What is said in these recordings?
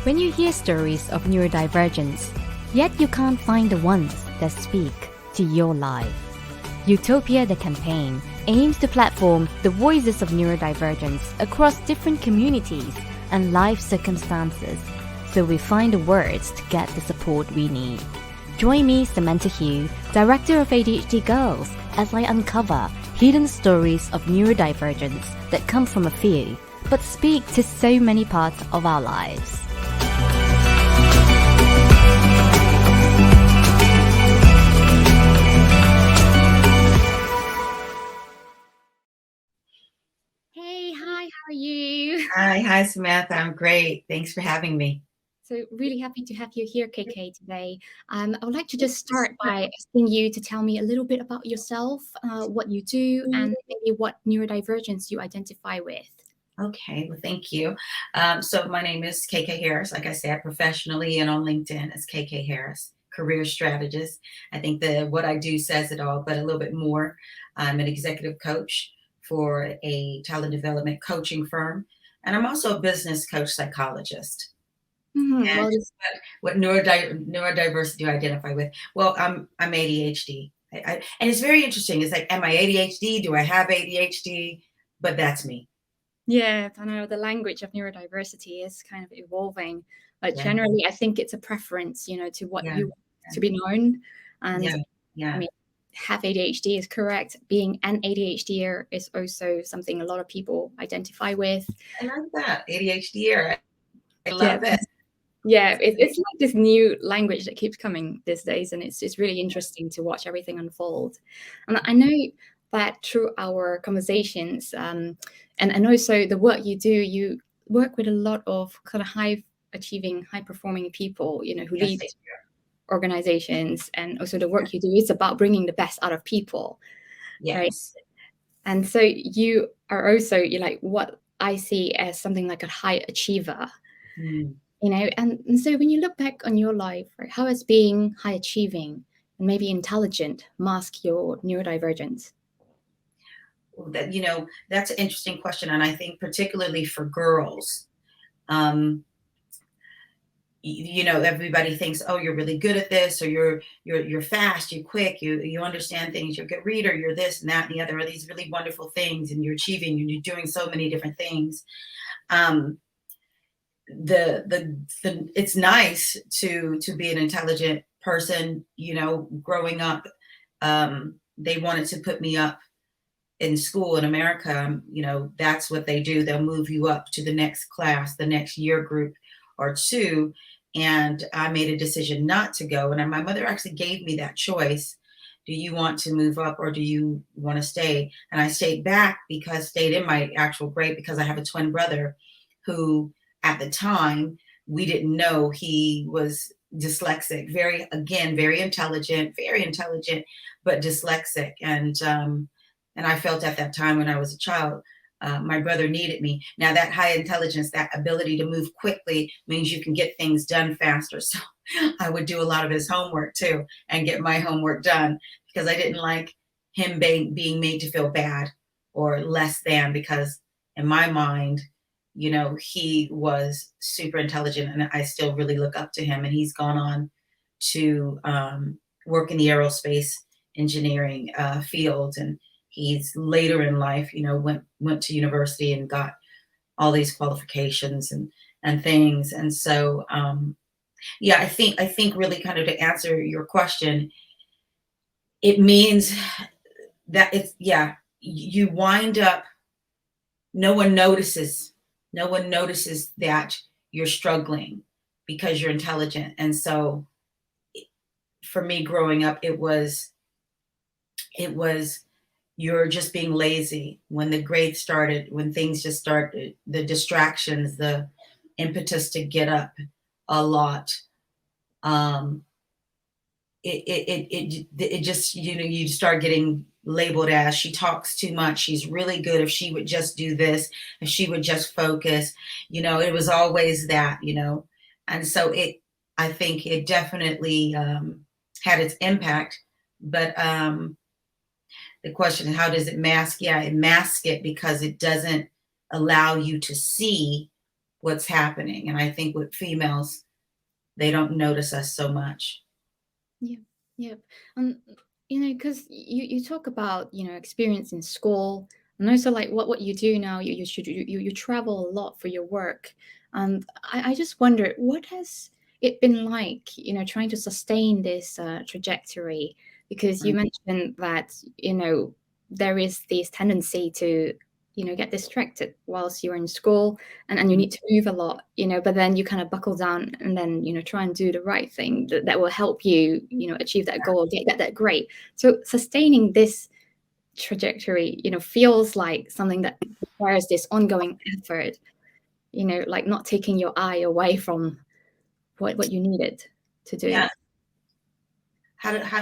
When you hear stories of neurodivergence, yet you can't find the ones that speak to your life. Utopia, the campaign, aims to platform the voices of neurodivergence across different communities and life circumstances, so we find the words to get the support we need. Join me, Samantha Hugh, Director of ADHD Girls, as I uncover hidden stories of neurodivergence that come from a few, but speak to so many parts of our lives. Hey, hi, how are you? Hi, Samantha. I'm great. Thanks for having me. So really happy to have you here, KK, today. I would like to just start by asking you to tell me a little bit about yourself, what you do, and maybe what neurodivergence you identify with. Okay, well, thank you. So my name is KK Harris. Like I said, professionally and on LinkedIn as KK Harris, career strategist. I think that what I do says it all, but a little bit more. I'm an executive coach for a talent development coaching firm, and I'm also a business coach psychologist. Mm-hmm. And what neurodiversity do I identify with? Well, I'm ADHD. And it's very interesting. It's like, am I ADHD? Do I have ADHD? But that's me. Yeah, I know the language of neurodiversity is kind of evolving, but generally, I think it's a preference, to what you want to be known. And I mean, have ADHD is correct. Being an ADHDer is also something a lot of people identify with. I like that, ADHDer. I love it. Yeah, it's like this new language that keeps coming these days, and it's really interesting to watch everything unfold. And I know that through our conversations, and also the work you do, you work with a lot of kind of high-achieving, high-performing people, who lead organizations, and also the work you do is about bringing the best out of people. Yes. Right? And so you are also, like what I see as something like a high achiever. And so when you look back on your life, right, how has being high achieving and maybe intelligent mask your neurodivergence? That's an interesting question. And I think particularly for girls, everybody thinks, oh, you're really good at this, or you're fast, you're quick, you understand things, you're a good reader, you're this and that and the other, are these really wonderful things, and you're achieving and you're doing so many different things. It's nice to be an intelligent person. Growing up, they wanted to put me up in school in America. That's what they do. They'll move you up to the next class, the next year group or two. And I made a decision not to go. And my mother actually gave me that choice. Do you want to move up or do you want to stay? And I stayed in my actual grade because I have a twin brother who, at the time, we didn't know he was dyslexic, very intelligent, but dyslexic. And I felt at that time when I was a child, my brother needed me. Now that high intelligence, that ability to move quickly means you can get things done faster. So I would do a lot of his homework too and get my homework done because I didn't like him being made to feel bad or less than, because in my mind, he was super intelligent and I still really look up to him. And he's gone on to work in the aerospace engineering field. And he's later in life, went to university and got all these qualifications and things. And so, I think really kind of to answer your question, it means that you wind up, no one notices that you're struggling because you're intelligent. And so for me growing up, it was you're just being lazy. When the grades started, when things just started, the distractions, the impetus to get up a lot, it just, you start getting labeled as, she talks too much, she's really good, if she would just do this, if she would just focus, it was always that, and so I think it definitely had its impact. But the question is, how does it mask? Yeah, it masks it because it doesn't allow you to see what's happening. And I think with females, they don't notice us so much. Yeah, yeah. Um, because you talk about, experience in school, and also like what you do now. You travel a lot for your work, and I just wonder what has it been like, trying to sustain this trajectory, because you Mm. mentioned that there is this tendency to get distracted whilst you're in school, and you need to move a lot, but then you kind of buckle down and then, try and do the right thing that will help you, achieve that goal, get that grade. So sustaining this trajectory, feels like something that requires this ongoing effort, like not taking your eye away from what you needed to do. Yeah.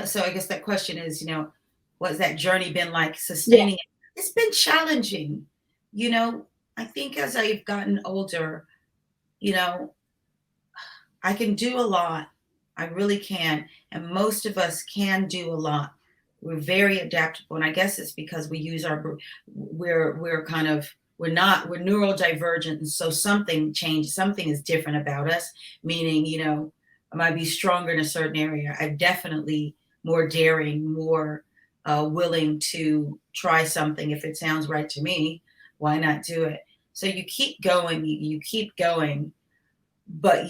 So I guess that question is, what's that journey been like Yeah. sustaining it? It's been challenging. You know, I think as I've gotten older, you know, I can do a lot. I really can. And most of us can do a lot. We're very adaptable. And I guess it's because we use we're kind of, we're neurodivergent. And so something changed, something is different about us, meaning, I might be stronger in a certain area. I'm definitely more daring, more willing to try something. If it sounds right to me, why not do it? So you keep going, you keep going, but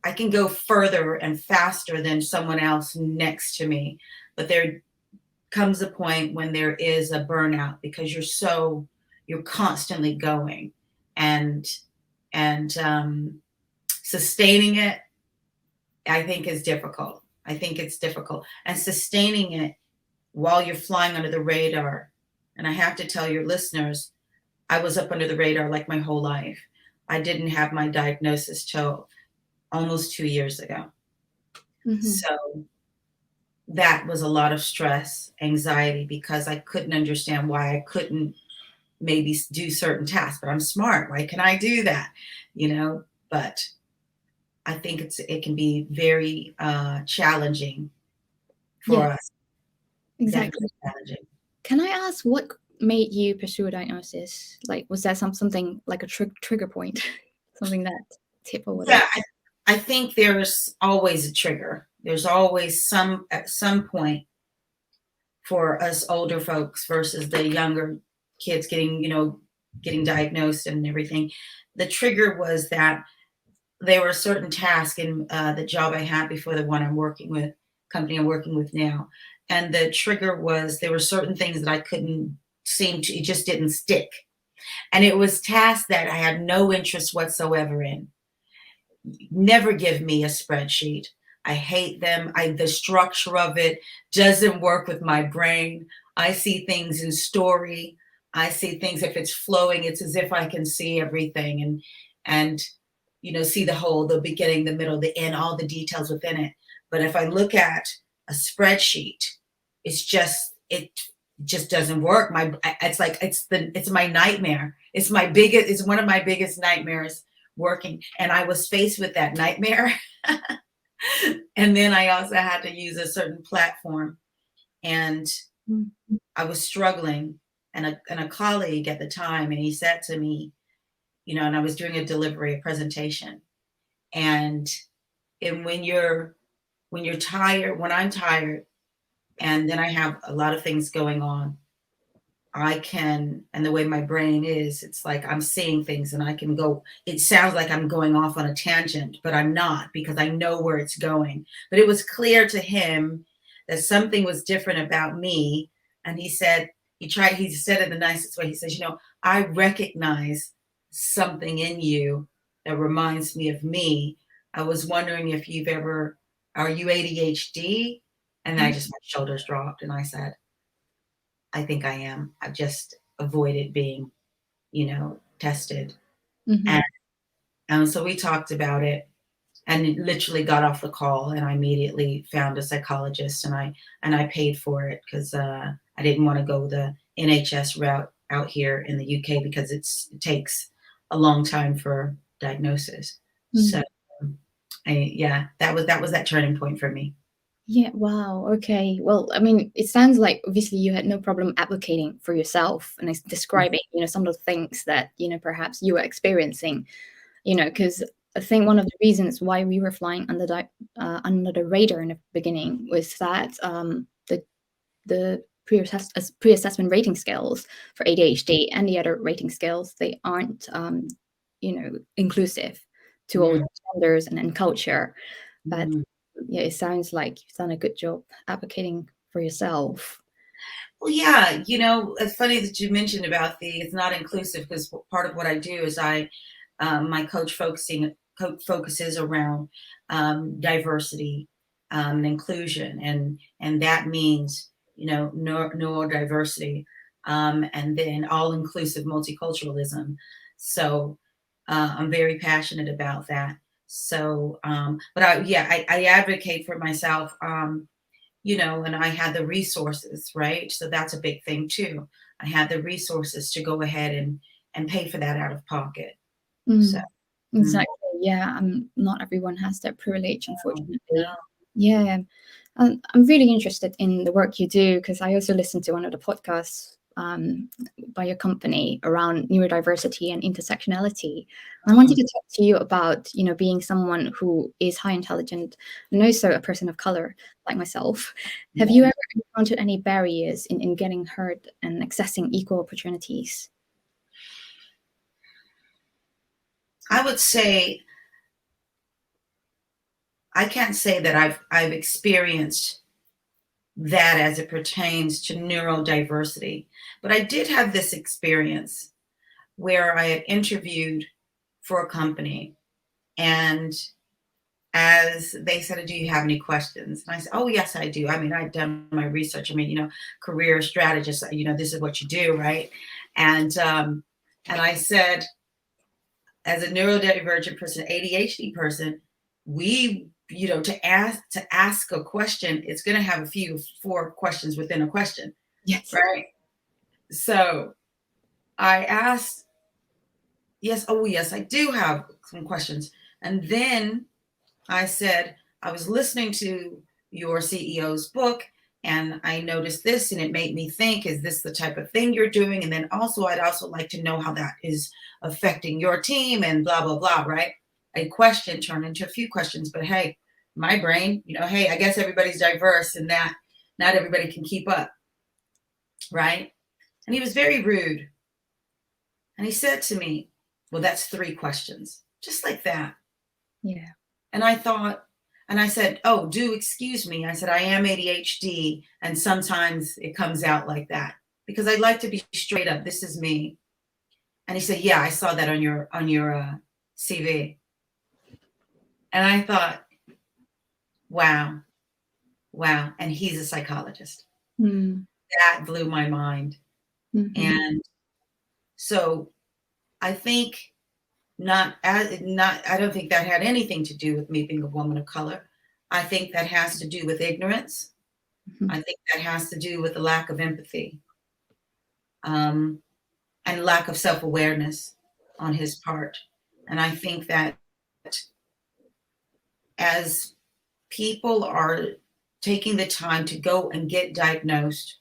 I can go further and faster than someone else next to me. But there comes a point when there is a burnout because you're constantly going, and sustaining it, I think is difficult. I think it's difficult. And sustaining it while you're flying under the radar. And I have to tell your listeners, I was up under the radar like my whole life. I didn't have my diagnosis till almost 2 years ago. Mm-hmm. So that was a lot of stress, anxiety, because I couldn't understand why I couldn't maybe do certain tasks. But I'm smart. Why can I do that? But I think it can be very challenging for us. Exactly. Definitely challenging. Can I ask what made you pursue a diagnosis? Like, was that something like a trigger point, something that tip or whatever? Yeah, I think there's always a trigger. There's always at some point for us older folks versus the younger kids getting diagnosed and everything. The trigger was that there were certain tasks in the job I had before the one company I'm working with now. And the trigger was there were certain things that I couldn't it just didn't stick. And it was tasks that I had no interest whatsoever in. Never give me a spreadsheet. I hate them. The structure of it doesn't work with my brain. I see things in story. I see things, if it's flowing, it's as if I can see everything and see the beginning, the middle, the end, all the details within it. But if I look at a spreadsheet, it just doesn't work. It's my nightmare. It's one of my biggest nightmares working. And I was faced with that nightmare. And then I also had to use a certain platform, and I was struggling. And a colleague at the time, and he said to me, and I was doing a presentation, and when I'm tired, and then I have a lot of things going on, and the way my brain is, it's like I'm seeing things and it sounds like I'm going off on a tangent, but I'm not, because I know where it's going. But it was clear to him that something was different about me. And he said it the nicest way. He says, I recognize something in you that reminds me of me. I was wondering if are you ADHD? And my shoulders dropped and I said, I think I am. I've just avoided being, tested. Mm-hmm. And so we talked about it, and it literally got off the call, and I immediately found a psychologist, and I paid for it because I didn't want to go the NHS route out here in the UK because it takes a long time for diagnosis. Mm-hmm. So that was that turning point for me. Yeah, wow. Okay. Well, I mean, it sounds like obviously you had no problem advocating for yourself and describing, some of the things that, perhaps you were experiencing, because I think one of the reasons why we were flying under the radar in the beginning was that the pre-assessment rating scales for ADHD and the other rating scales, they aren't, inclusive to all genders and culture. But Mhm. yeah, it sounds like you've done a good job advocating for yourself. Well, yeah, it's funny that you mentioned about it's not inclusive, because part of what I do is my coach focuses around diversity and inclusion, and that means neurodiversity, and then all inclusive multiculturalism. So I'm very passionate about that. So, but I advocate for myself. And I had the resources, right? So that's a big thing too. I had the resources to go ahead and pay for that out of pocket. So, mm, Exactly. Yeah. Not everyone has that privilege, no. unfortunately. Yeah. I'm really interested in the work you do because I also listened to one of the podcasts by your company around neurodiversity and intersectionality. And I wanted to talk to you about, being someone who is high intelligent and also a person of color like myself. Have you Yeah. ever encountered any barriers in getting heard and accessing equal opportunities? I would say I can't say that I've experienced that as it pertains to neurodiversity, but I did have this experience where I had interviewed for a company, and as they said, "Do you have any questions?" And I said, "Oh, yes, I do. I mean, I've done my research. I mean, career strategist. This is what you do, right?" And I said, as a neurodivergent person, ADHD person, we, to ask a question, it's going to have four questions within a question, Yes. right? So I asked, yes, oh, yes, I do have some questions. And then I said, I was listening to your CEO's book, and I noticed this, and it made me think, is this the type of thing you're doing? And then also, I'd also like to know how that is affecting your team, and blah, blah, blah, right? A question turned into a few questions, but hey, my brain, hey, I guess everybody's diverse and that not everybody can keep up, right? And he was very rude. And he said to me, well, that's three questions, just like that. Yeah. And I thought, and I said, oh, do excuse me. I said, I am ADHD, and sometimes it comes out like that, because I'd like to be straight up. This is me. And he said, yeah, I saw that on your CV. And I thought, wow, wow. And he's a psychologist. Mm. That blew my mind. Mm-hmm. And so I think I don't think that had anything to do with me being a woman of color. I think that has to do with ignorance. Mm-hmm. I think that has to do with the lack of empathy, and lack of self-awareness on his part. And I think that as people are taking the time to go and get diagnosed,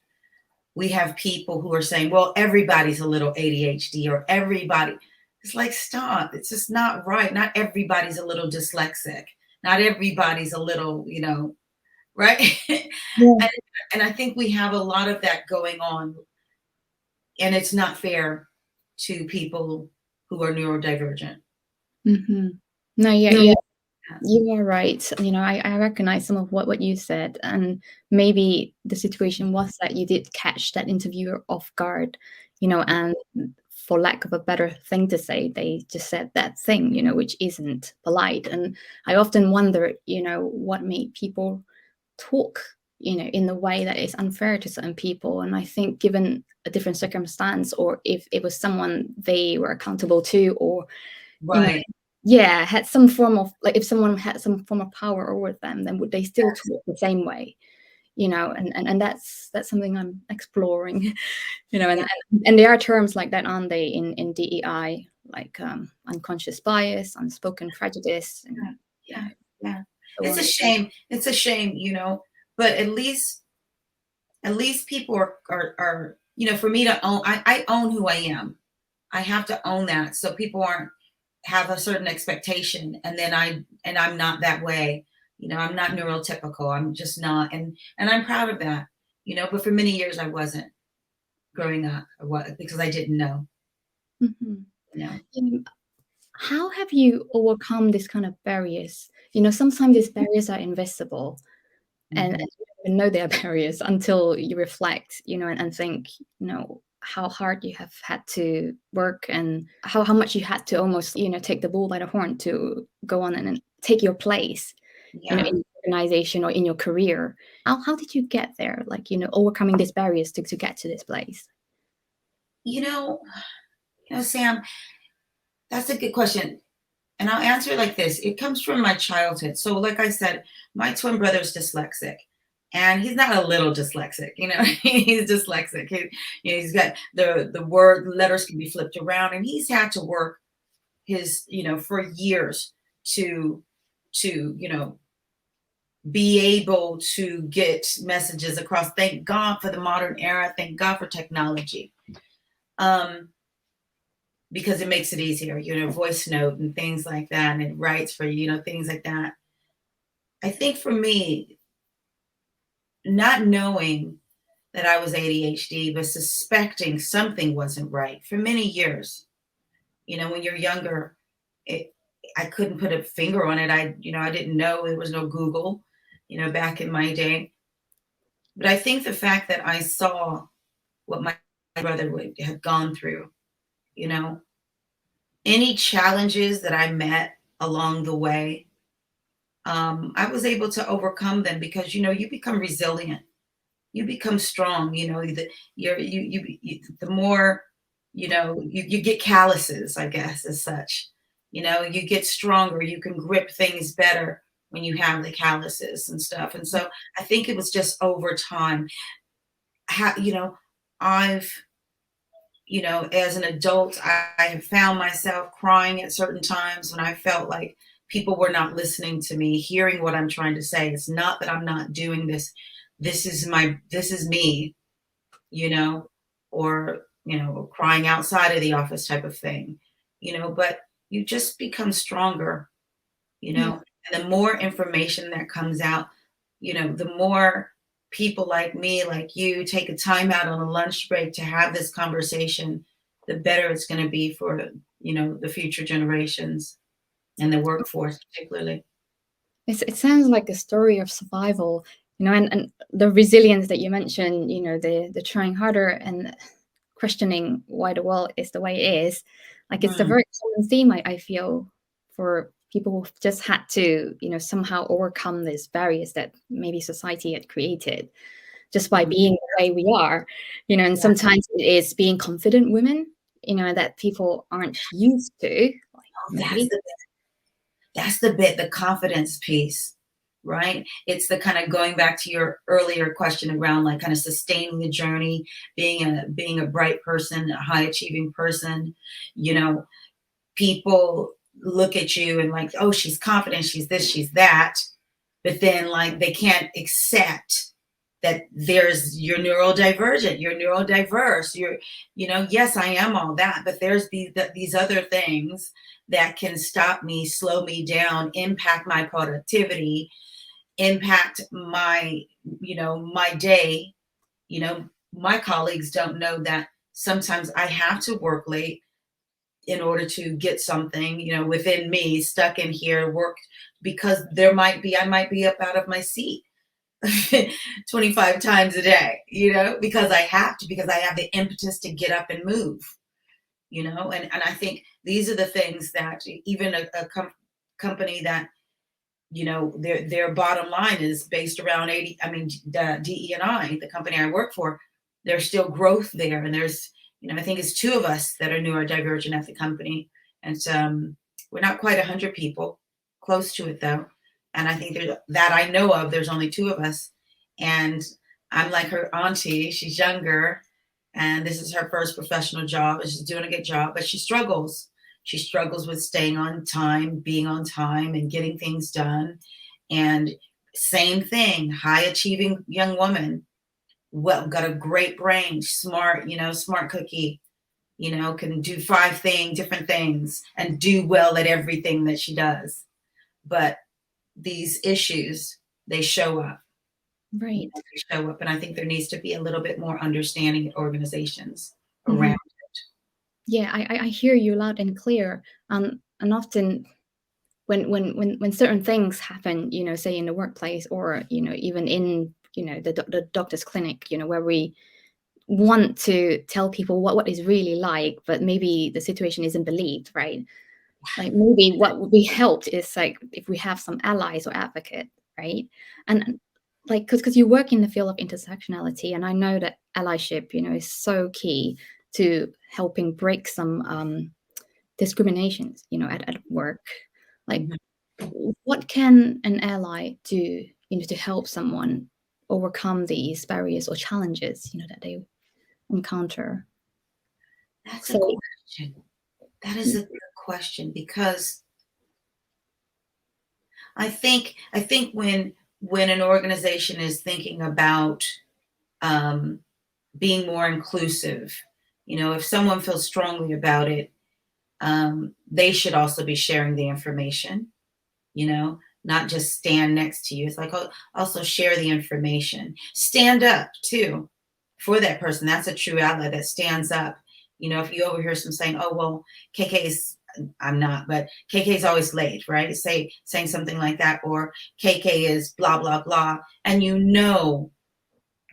we have people who are saying, well, everybody's a little ADHD, or everybody. It's like, stop. It's just not right. Not everybody's a little dyslexic. Not everybody's a little, right? Yeah. and I think we have a lot of that going on, and it's not fair to people who are neurodivergent. Mm-hmm. No, yeah, you are right. I recognize some of what you said, and maybe the situation was that you did catch that interviewer off guard, and for lack of a better thing to say, they just said that thing, which isn't polite. And I often wonder, what made people talk, in the way that is unfair to certain people. And I think given a different circumstance, or if it was someone they were accountable to, or, you know, Right. yeah, had some form of, like, if someone had some form of power over them, then would they still talk the same way? And that's something I'm exploring. And there are terms like that, aren't they, in DEI, like unconscious bias, unspoken prejudice, and Yeah. Yeah. so It's a on. shame. It's a shame, but at least people are, you know, for me to own, I own who I am. I have to own that, so people aren't have a certain expectation, and then I'm not that way. You know, I'm not neurotypical. I'm just not, and I'm proud of that. You know, but for many years I wasn't growing up, because I didn't know. Mhm. You know. How have you overcome this kind of barriers? You know, sometimes these barriers are invisible, and Mhm. you don't even know they are barriers until you reflect, you know, and think, you know, how hard you have had to work, and how much you had to almost, you know, take the bull by the horn to go on and take your place, you know, Yeah. in your organization or in your career. How did you get there? Like, you know, overcoming these barriers to get to this place. You know, Sam, that's a good question. And I'll answer it like this. It comes from my childhood. So, like I said, my twin brother's dyslexic. And he's not a little dyslexic, you know, he's dyslexic. You know, he's got the letters can be flipped around, and he's had to work his, you know, for years to, you know, be able to get messages across. Thank God for the modern era. Thank God for technology. Because it makes it easier, you know, voice note and things like that, and it writes for you, you know, things like that. I think for me, not knowing that I was ADHD, but suspecting something wasn't right for many years. You know, when you're younger, I couldn't put a finger on it. I didn't know. There was no Google, you know, back in my day. But I think the fact that I saw what my brother would have gone through, you know, any challenges that I met along the way, I was able to overcome them, because, you know, you become resilient, you become strong. You know, the more, you know, you get calluses, I guess, as such. You know, you get stronger, you can grip things better when you have the calluses and stuff. And so I think it was just over time. You know, I've, you know, as an adult, I have found myself crying at certain times when I felt like people were not listening to me, hearing what I'm trying to say. It's not that I'm not doing this. This is me, you know, or, you know, crying outside of the office type of thing, you know, but you just become stronger, you Yeah. know, and the more information that comes out, you know, the more people like me, like you, take a time out on a lunch break to have this conversation, the better it's going to be for, you know, the future generations and the workforce, particularly. It sounds like a story of survival, you know, and the resilience that you mentioned, you know, the trying harder and questioning why the world is the way it is. Like, it's a Mm, very common theme, I feel, for people who've just had to, you know, somehow overcome these barriers that maybe society had created just by mm, being the way we are, you know, and yeah. sometimes it is being confident women, you know, that people aren't used to, like, Oh, maybe. that's the bit, the confidence piece, right? It's the kind of going back to your earlier question around, like, kind of sustaining the journey, being a bright person, a high achieving person. You know, people look at you and like, oh, she's confident, she's this, she's that, but then like they can't accept that you're neurodivergent, you're neurodiverse, you're, you know, yes, I am all that, but there's these other things that can stop me, slow me down, impact my productivity, impact my, you know, my day. You know, my colleagues don't know that sometimes I have to work late in order to get something, you know, within me, stuck in here, work, because I might be up out of my seat 25 times a day, you know, because I have to, because I have the impetus to get up and move, you know, and I think these are the things that even a company that, you know, their bottom line is based around 80, I mean, the DE&I, the company I work for, there's still growth there. And there's, you know, I think it's 2 of us that are neurodivergent at the company. And we're not quite 100 people, close to it though. And I think that I know of, there's only 2 of us. And I'm like her auntie, she's younger. And this is her first professional job. And she's doing a good job, but she struggles. She struggles with staying on time, being on time, and getting things done. And Same thing, high achieving young woman, well, got a great brain, smart, smart cookie, can do different things and do well at everything that she does. But these issues, they show up. Right. They show up. And I think there needs to be a little bit more understanding in organizations Mhm. around. Yeah, I hear you loud and clear. And often when certain things happen, say in the workplace, or even in the doctor's clinic, where we want to tell people what is really like, but maybe the situation isn't believed, right? Like maybe what would be helped is like if we have some allies or advocate, right? And like because you work in the field of intersectionality, and I know that allyship, is so key to helping break some discriminations, at work. Like, what can an ally do, to help someone overcome these barriers or challenges, that they encounter? That's a So, question. That is a good question, because I think when an organization is thinking about being more inclusive, if someone feels strongly about it, they should also be sharing the information, not just stand next to you. It's like, also share the information. Stand up too for that person. That's a true ally that stands up. If you overhear some saying, oh, well, KK's, I'm not, but KK is always late, right? Saying something like that, or KK is blah, blah, blah. And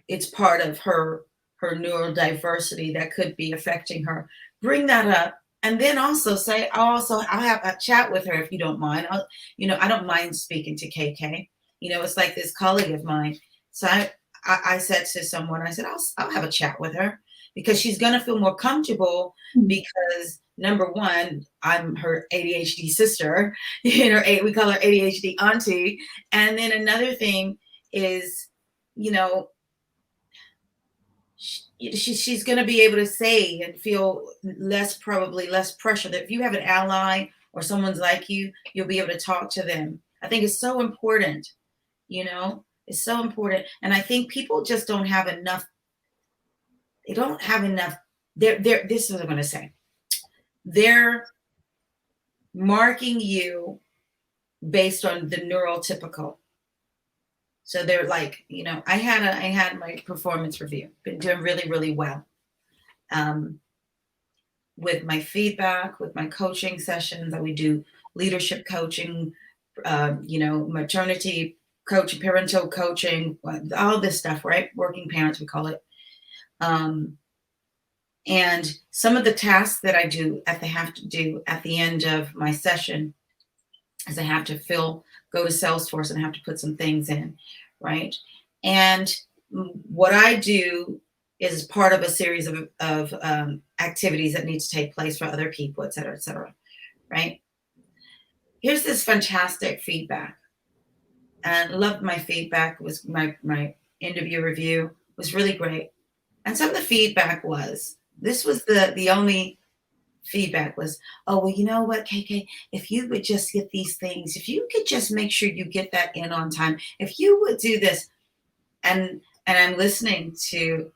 it's part of her neurodiversity that could be affecting her. Bring that up. And then also say, I'll have a chat with her if you don't mind. I don't mind speaking to KK. It's like this colleague of mine. So I said to someone, I said, I'll have a chat with her, because she's going to feel more comfortable, because number one, I'm her ADHD sister, we call her ADHD auntie. And then another thing is, she's going to be able to say and feel probably less pressure, that if you have an ally or someone's like you'll be able to talk to them. I think it's so important, it's so important. And I think people just don't have enough. They don't have enough. This is what I'm going to say. They're marking you based on the neurotypical. So they're like, I had my performance review, been doing really, really well. With my feedback, with my coaching sessions that we do, leadership coaching, maternity coaching, parental coaching, all this stuff, right? Working parents, we call it. And some of the tasks that I have to do at the end of my session is I have to go to Salesforce and I have to put some things in, right? And what I do is part of a series of activities that need to take place for other people, et cetera, right? Here's this fantastic feedback. And loved my feedback. Was my interview review was really great. And some of the feedback this was the only feedback was, oh, well, you know what, KK, if you would just get these things, if you could just make sure you get that in on time, if you would do this. And I'm listening to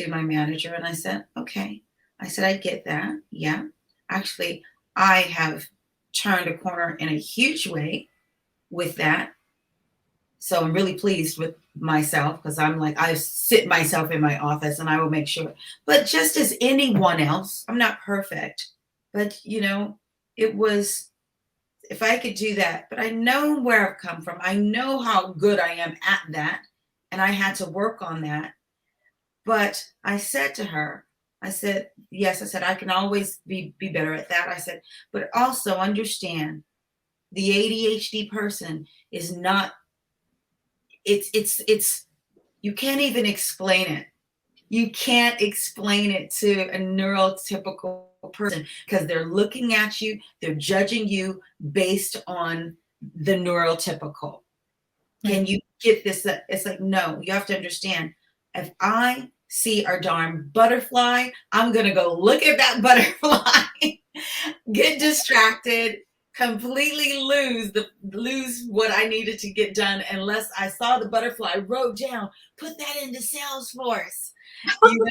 my manager, and I said, okay. I said, I get that. Yeah. Actually, I have turned a corner in a huge way with that. So I'm really pleased with myself, because I'm like, I sit myself in my office and I will make sure. But just as anyone else, I'm not perfect, but it was, if I could do that, but I know where I've come from. I know how good I am at that. And I had to work on that. But I said to her, I said, yes, I said, I can always be better at that. I said, but also understand the ADHD person is not, it's, you can't even explain it. You can't explain it to a neurotypical person, because they're looking at you, they're judging you based on the neurotypical. Can you get this? It's like, no, you have to understand, if I see a darn butterfly, I'm going to go look at that butterfly, get distracted, completely lose what I needed to get done unless I saw the butterfly, wrote down, put that into Salesforce. You know,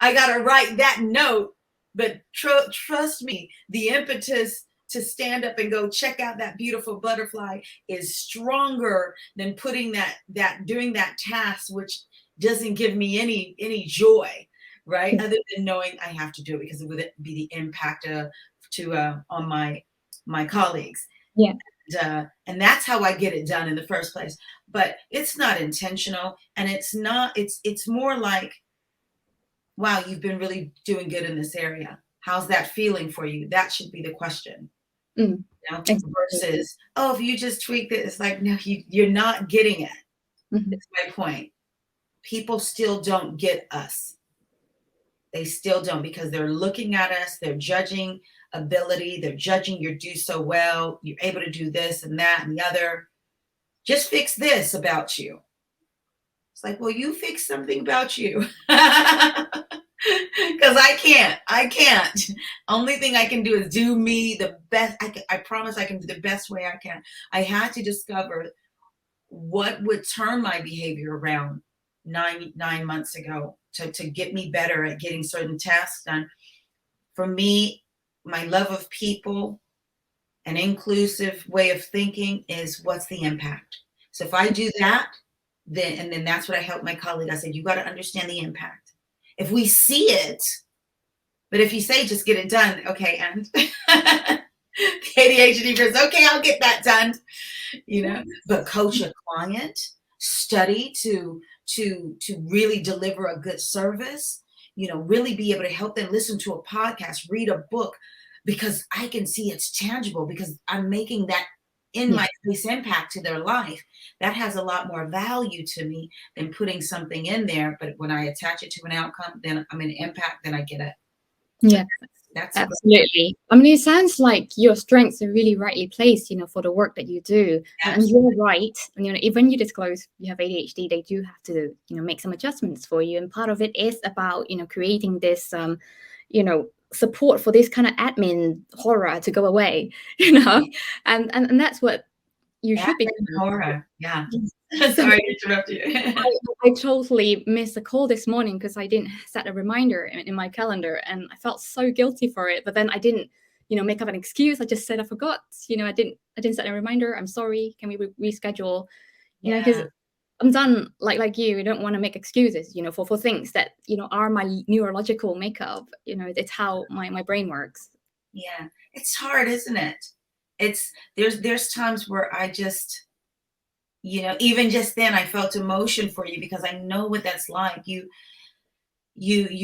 I got to write that note, but trust me, the impetus to stand up and go check out that beautiful butterfly is stronger than putting doing that task, which doesn't give me any joy, right? Other than knowing I have to do it because it would be the impact on my colleagues. Yeah. And that's how I get it done in the first place. But it's not intentional, and it's more like, wow, you've been really doing good in this area. How's that feeling for you? That should be the question. You know, versus, oh, if you just tweak it, it's like, no, you're not getting it. It's my point. People still don't get us. They still don't, because they're looking at us, they're judging ability, they're judging you do so well, you're able to do this and that and the other. Just fix this about you. It's like, well, you fix something about you. Because I can't. Only thing I can do is do me the best. I promise I can do the best way I can. I had to discover what would turn my behavior around 9 months ago to get me better at getting certain tasks done. For me, my love of people, an inclusive way of thinking is what's the impact. So if I do that, then that's what I help my colleague. I said, you got to understand the impact. If we see it, but if you say just get it done, okay, and the ADHD person, okay, I'll get that done, but coach a client, study to really deliver a good service, really be able to help them listen to a podcast, read a book, because I can see it's tangible, because I'm making that in my face impact to their life. That has a lot more value to me than putting something in there. But when I attach it to an outcome, then I'm an impact, then I get it. Yeah, that's absolutely. I mean, it sounds like your strengths are really rightly placed, for the work that you do. Absolutely. And you're right. And, even you disclose you have ADHD, they do have to, make some adjustments for you. And part of it is about, creating this, support for this kind of admin horror to go away, and that's what you should be doing. Horror. Yeah. Sorry to interrupt you. I totally missed a call this morning because I didn't set a reminder in my calendar, and I felt so guilty for it. But then I didn't, make up an excuse. I just said I forgot. I didn't set a reminder. I'm sorry. Can we reschedule? Because I'm done like you. I don't want to make excuses, for things that, are my neurological makeup. It's how my brain works. Yeah. It's hard, isn't it? There's times where I just, even just then I felt emotion for you, because I know what that's like. You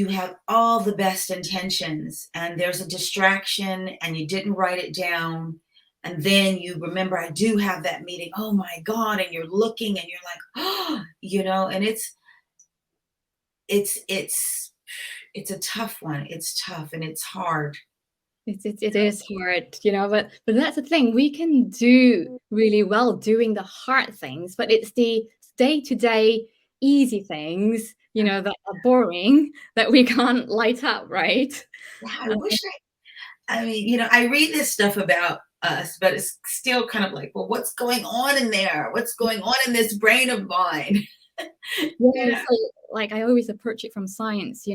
have all the best intentions, and there's a distraction, and you didn't write it down. And then you remember, I do have that meeting. Oh my God. And you're looking and you're like, oh, and it's a tough one. It's tough and it's hard. It is hard, but that's the thing. We can do really well doing the hard things, but it's the day-to-day easy things, that are boring, that we can't light up, right? Yeah, I read this stuff about us, but it's still kind of like, well, what's going on in there? What's going on in this brain of mine? Yeah. So, I always approach it from science, I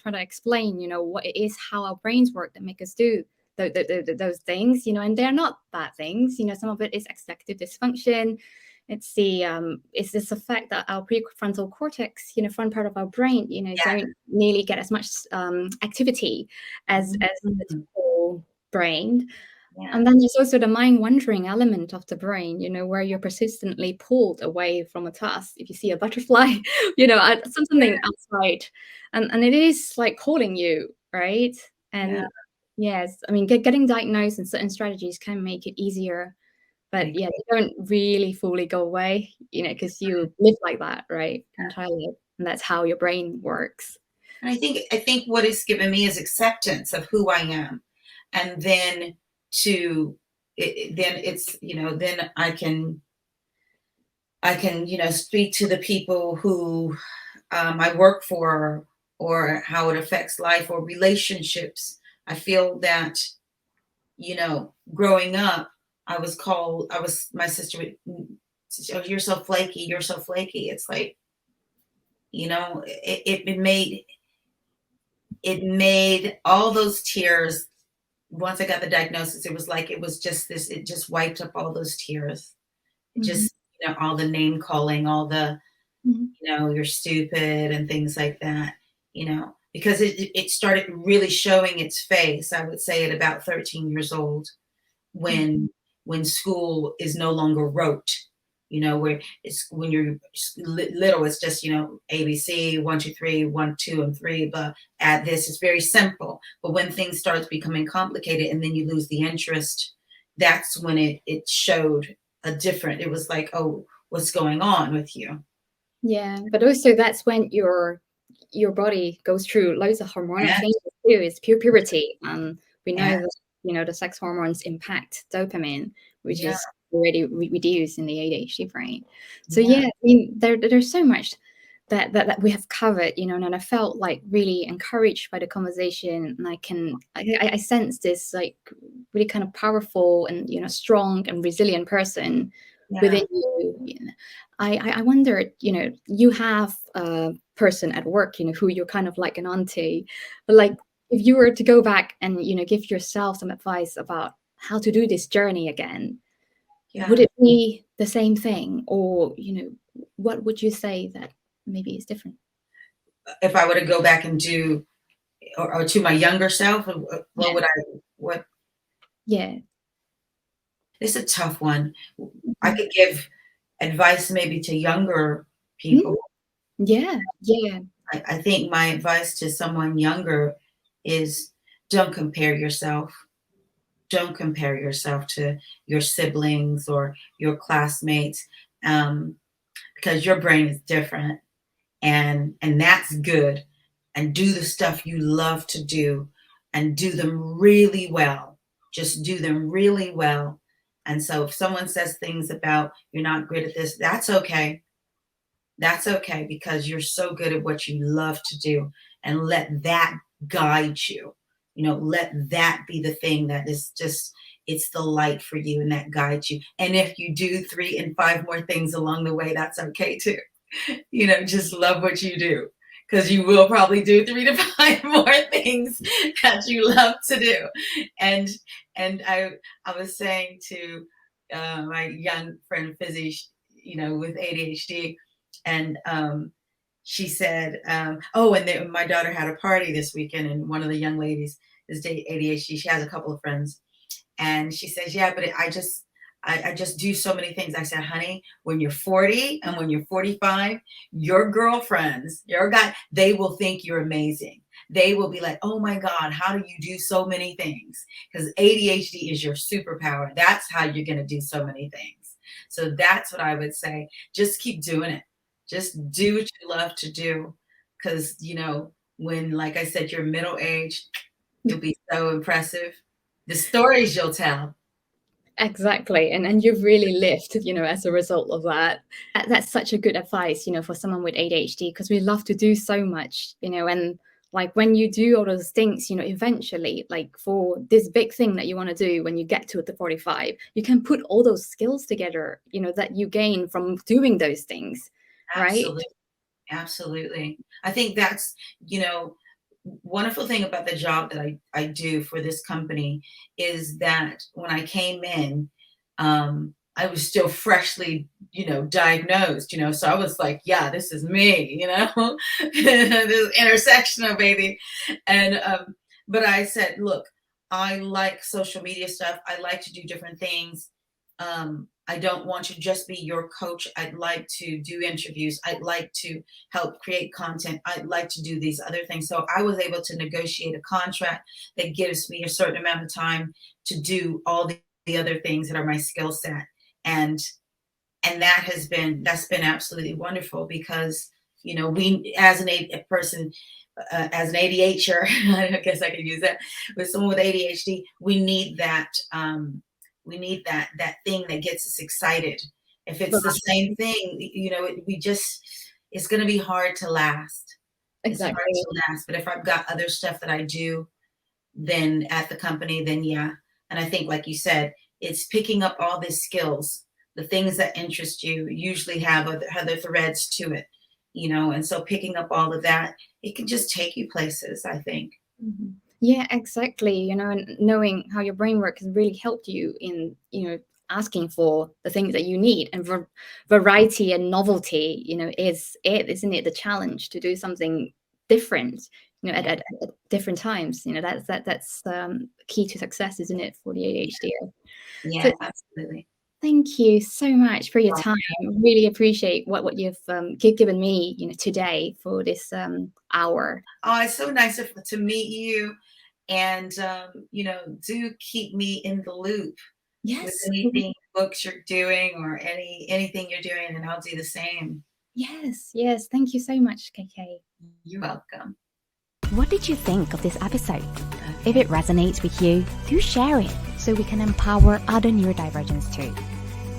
try to explain, what it is, how our brains work that make us do those things, and they're not bad things. Some of it is executive dysfunction. It's this effect that our prefrontal cortex, front part of our brain, don't nearly get as much activity as the typical brain. Yeah. And then there's also the mind-wandering element of the brain, where you're persistently pulled away from a task. If you see a butterfly, something outside, and it is like calling you, right? And yes, getting diagnosed and certain strategies can make it easier, but they don't really fully go away, because you live like that, right? Entirely, and that's how your brain works. And I think what it's given me is acceptance of who I am, and then then I can speak to the people who I work for, or how it affects life or relationships. I feel that growing up, my sister would, oh, you're so flaky, you're so flaky. It's like, it made all those tears. Once I got the diagnosis, it was like, it was just this, it just wiped up all those tears. Just, all the name calling, all the, you're stupid and things like that, because it started really showing its face, I would say, at about 13 years old, when school is no longer rote, where it's, when you're little, it's just, ABC, 1, 2, 3, 1, 2, and 3, but add this, it's very simple. But when things start becoming complicated and then you lose the interest, that's when it showed it was like, oh, what's going on with you? Yeah, but also that's when your body goes through loads of hormonal changes too. It's puberty, and we know that the sex hormones impact dopamine, which is already reduced in the ADHD brain. So I mean, there's so much that we have covered, and I felt like really encouraged by the conversation, and I sense this like really kind of powerful and strong and resilient person within you. I wondered, you have a person at work, who you're kind of like an auntie, but like if you were to go back and give yourself some advice about how to do this journey again, would it be the same thing, or what would you say that maybe is different? If I were to go back and do, or to my younger self, what? Yeah. It's a tough one. I could give advice maybe to younger people. Yeah. I think my advice to someone younger is, don't compare yourself. Don't compare yourself to your siblings or your classmates, because your brain is different, and that's good. And do the stuff you love to do, and do them really well. Just do them really well. And so if someone says things about, you're not good at this, that's okay. That's okay, because you're so good at what you love to do, and let that guide you. Let that be the thing that is just, it's the light for you, and that guides you. And if you do 3 and 5 more things along the way, that's okay too. Just love what you do, because you will probably do 3 to 5 more things that you love to do. And I was saying to my young friend Fizzy, with ADHD, and she said, my daughter had a party this weekend, and one of the young ladies is ADHD. She has a couple of friends, and she says, yeah, but I just do so many things. I said, honey, when you're 40 and when you're 45, your girlfriends, your guy, they will think you're amazing. They will be like, oh my God, how do you do so many things? Because ADHD is your superpower. That's how you're going to do so many things. So that's what I would say. Just keep doing it. Just do what you love to do. Because, when, like I said, you're middle aged, you'll be so impressive. The stories you'll tell. Exactly. And you've really lived, as a result of that. That's such a good advice, for someone with ADHD, because we love to do so much, and like when you do all those things, eventually, like for this big thing that you want to do, when you get to the 45, you can put all those skills together, that you gain from doing those things. Absolutely. Right? Absolutely. I think that's, wonderful thing about the job that I do for this company is that when I came in, I was still freshly, diagnosed, so I was like, yeah, this is me, this intersectional baby. And, but I said, look, I like social media stuff. I like to do different things. I don't want to just be your coach. I'd like to do interviews. I'd like to help create content. I'd like to do these other things. So I was able to negotiate a contract that gives me a certain amount of time to do all the other things that are my skill set. And that's been absolutely wonderful, because, we, as a person, as an ADHDer, I guess I could use that, with someone with ADHD, we need that, that thing that gets us excited. If it's the same thing, it's going to be hard to last. Exactly. It's hard to last. But if I've got other stuff that I do then at the company, then yeah, And I think, like you said, it's picking up all these skills, the things that interest you usually have other threads to it, you know, and so picking up all of that, it can just take you places, I think. Mhm. Yeah, exactly. You know, and knowing how your brain works has really helped you in, you know, asking for the things that you need. And variety and novelty, you know, isn't it, the challenge to do something different, you know, at different times. You know, that's key to success, isn't it, for the ADHD? Yeah, So absolutely. thank you so much for your time. Really appreciate what you've given me, you know, today for this hour. Oh, it's so nice to meet you. And, you know, do keep me in the loop with Yes. anything, books you're doing or anything you're doing, and I'll do the same. Yes, yes. Thank you so much, KK. You're welcome. What did you think of this episode? If it resonates with you, do share it so we can empower other neurodivergents too.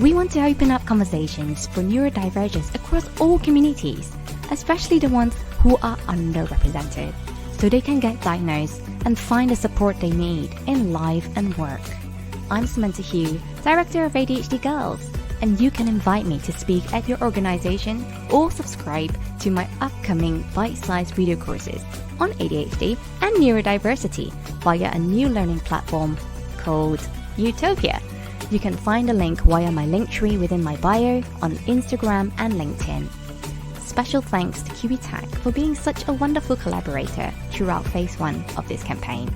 We want to open up conversations for neurodivergents across all communities, especially the ones who are underrepresented, so they can get diagnosed and find the support they need in life and work. I'm Samantha Hugh, Director of ADHD Girls, and you can invite me to speak at your organization or subscribe to my upcoming bite-sized video courses on ADHD and neurodiversity via a new learning platform called Utopia. You can find a link via my link tree within my bio on Instagram and LinkedIn. Special thanks to Qbtech for being such a wonderful collaborator throughout phase 1 of this campaign.